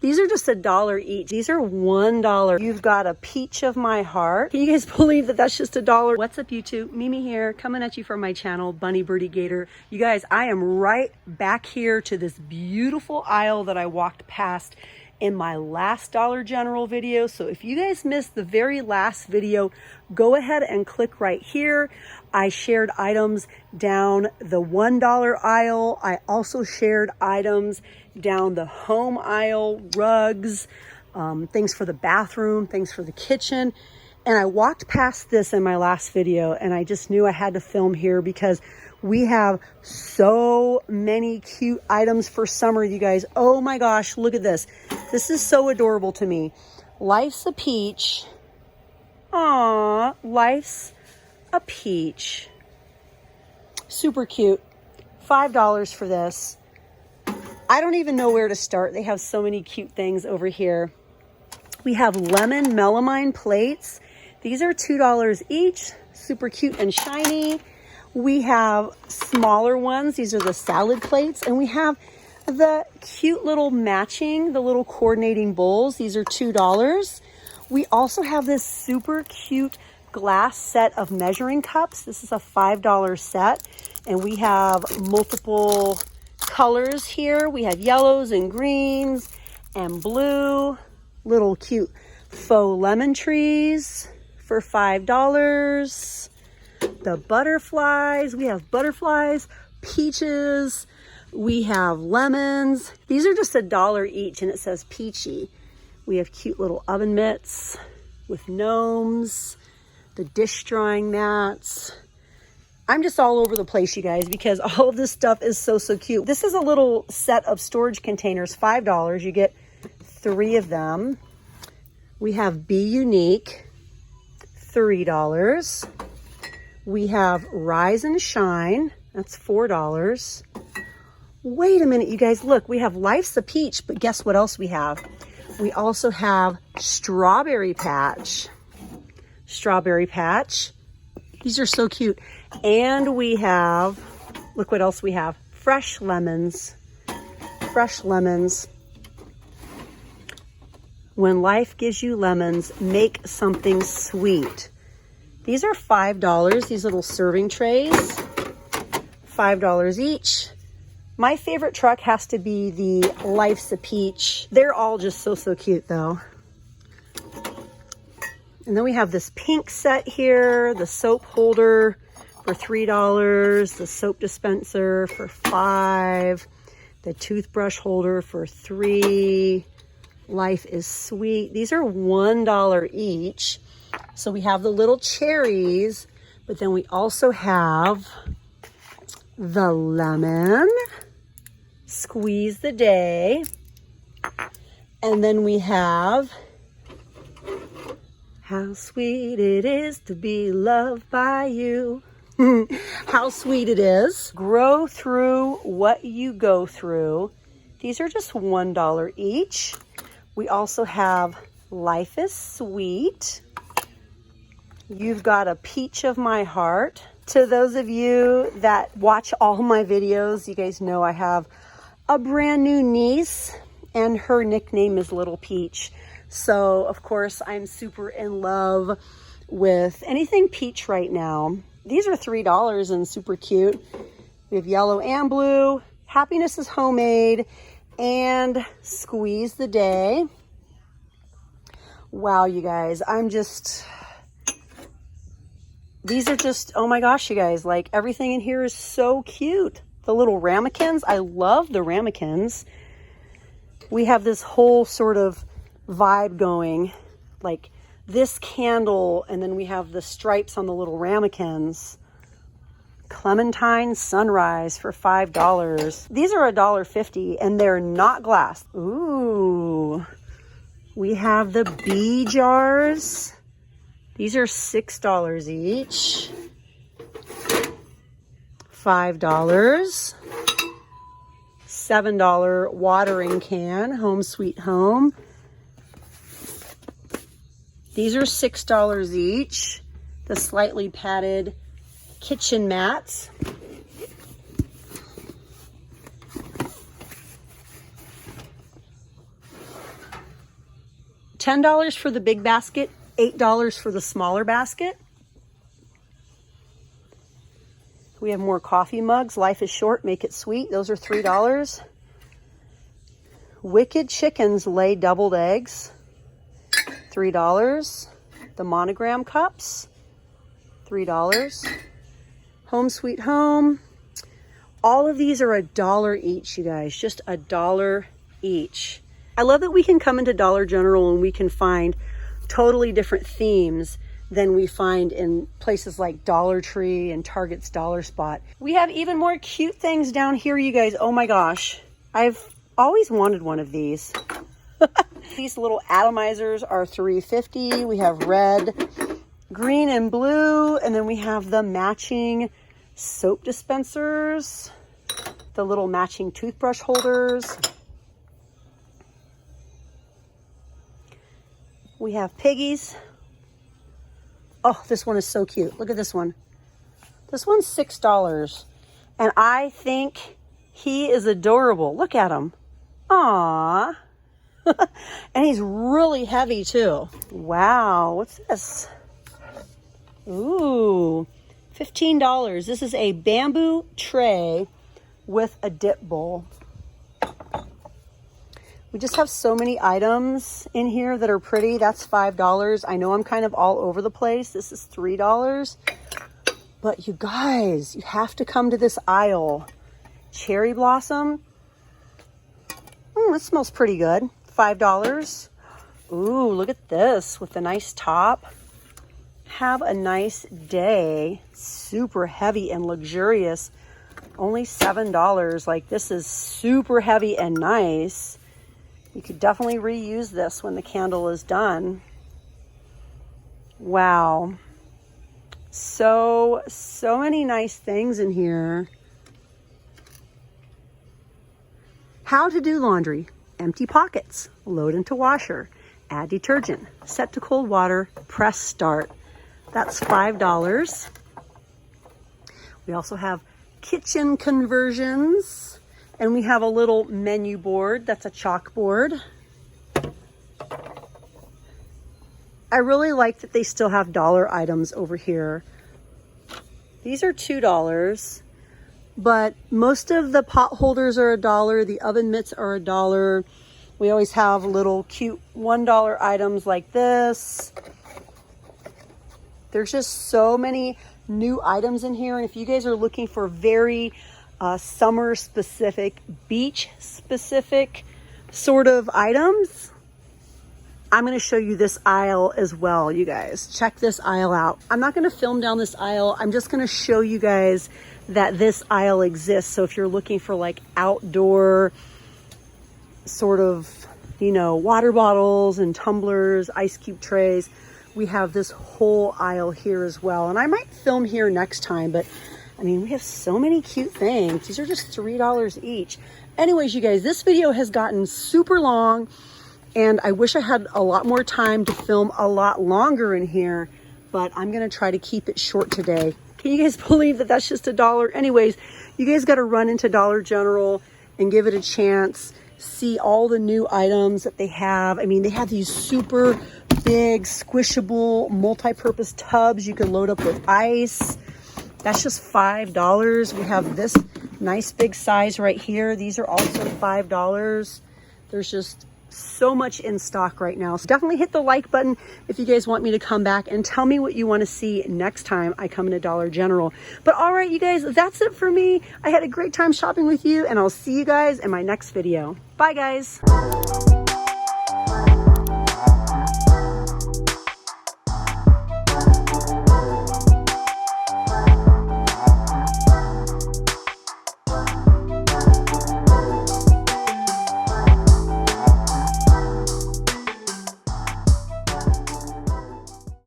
These are just $1 each. These are $1. You've got a peach of my heart. Can you guys believe that that's just $1? What's up, YouTube? Mimi here, coming at you from my channel, Bunny, Birdie, Gator. You guys, I am right back here to this beautiful aisle that I walked past in my last Dollar General video. So if you guys missed the very last video, go ahead and click right here. I shared items down the $1 aisle. I also shared items down the home aisle, rugs, things for the bathroom, things for the kitchen. And I walked past this in my last video and I just knew I had to film here because we have so many cute items for summer, you guys. Oh my gosh, look at this. This is so adorable to me. Life's a peach. Aww, life's a peach. Super cute. $5 for this. I don't even know where to start. They have so many cute things over here. We have lemon melamine plates. These are $2 each. Super cute and shiny. We have smaller ones. These are the salad plates. And we have the cute little matching, the little coordinating bowls. These are $2. We also have this super cute glass set of measuring cups. This is a $5 set. And we have multiple colors here. We have yellows and greens and blue. Little cute faux lemon trees for $5. The butterflies, we have butterflies, peaches, we have lemons. These are just $1 each and it says peachy. We have cute little oven mitts with gnomes, the dish drying mats. I'm just all over the place, you guys, because all of this stuff is so cute. This is a little set of storage containers, $5. You get 3 of them. We have Be Unique, $3. We have Rise and Shine, that's $4. Wait a minute, you guys, look, we have Life's a Peach, but guess what else we have? We also have Strawberry Patch. Strawberry Patch. These are so cute. And we have, look what else we have, Fresh Lemons. Fresh lemons. When life gives you lemons, make something sweet. These are $5, these little serving trays, $5 each. My favorite truck has to be the Life's a Peach. They're all just so cute though. And then we have this pink set here, the soap holder for $3, the soap dispenser for $5, the toothbrush holder for $3. Life is sweet. These are $1 each. So we have the little cherries, but then we also have the lemon, squeeze the day. And then we have how sweet it is to be loved by you. How sweet it is. Grow through what you go through. These are just $1 each. We also have Life is Sweet. You've got a peach of my heart. To those of you that watch all my videos, you guys know I have a brand new niece and her nickname is Little Peach. So of course I'm super in love with anything peach right now. These are $3 and super cute. We have yellow and blue, Happiness is Homemade, and Squeeze the Day. Wow, you guys, these are just, oh my gosh, you guys, like everything in here is so cute. The little ramekins, I love the ramekins. We have this whole sort of vibe going, like this candle, and then we have the stripes on the little ramekins. Clementine Sunrise for $5. These are $1.50 and they're not glass. Ooh. We have the bee jars. These are $6 each. $5. $7 watering can, Home Sweet Home. These are $6 each. The slightly padded kitchen mats. $10 for the big basket, $8 for the smaller basket. We have more coffee mugs. Life is short, make it sweet. Those are $3. Wicked chickens lay doubled eggs, $3. The monogram cups, $3. Home Sweet Home. All of these are $1 each, you guys, just $1 each. I love that we can come into Dollar General and we can find totally different themes than we find in places like Dollar Tree and Target's Dollar Spot. We have even more cute things down here, you guys. Oh my gosh, I've always wanted one of these. These little atomizers are $3.50. We have red, green, and blue, and then we have the matching soap dispensers, the little matching toothbrush holders. We have piggies. Oh, this one is so cute. Look at this one. This one's $6, and I think he is adorable. Look at him. Aww. And he's really heavy too. Wow, what's this? Ooh, $15. This is a bamboo tray with a dip bowl. We just have so many items in here that are pretty. That's $5. I know I'm kind of all over the place. This is $3. But you guys, you have to come to this aisle. Cherry blossom. It smells pretty good. $5. Ooh, look at this with the nice top. Have a nice day. Super heavy and luxurious. Only $7. Like, this is super heavy and nice. You could definitely reuse this when the candle is done. Wow. So many nice things in here. How to do laundry. Empty pockets. Load into washer. Add detergent. Set to cold water. Press start. That's $5. We also have kitchen conversions. And we have a little menu board. That's a chalkboard. I really like that they still have dollar items over here. These are $2, but most of the pot holders are $1. The oven mitts are $1. We always have little cute $1 items like this. There's just so many new items in here. And if you guys are looking for very summer specific, beach specific sort of items, I'm going to show you this aisle as well, you guys. Check this aisle out. I'm not going to film down this aisle. I'm just going to show you guys that this aisle exists. So if you're looking for like outdoor sort of, you know, water bottles and tumblers, ice cube trays, we have this whole aisle here as well. And I might film here next time, but I mean, we have so many cute things. These are just $3 each. Anyways, you guys, this video has gotten super long. And I wish I had a lot more time to film a lot longer in here, but I'm going to try to keep it short today. Can you guys believe that that's just $1? Anyways, you guys got to run into Dollar General and give it a chance. See all the new items that they have. I mean, they have these super big, squishable, multi-purpose tubs you can load up with ice. That's just $5. We have this nice big size right here. These are also $5. There's just so much in stock right now. So definitely hit the like button if you guys want me to come back and tell me what you want to see next time I come into Dollar General. But all right, you guys, that's it for me. I had a great time shopping with you, and I'll see you guys in my next video. Bye, guys.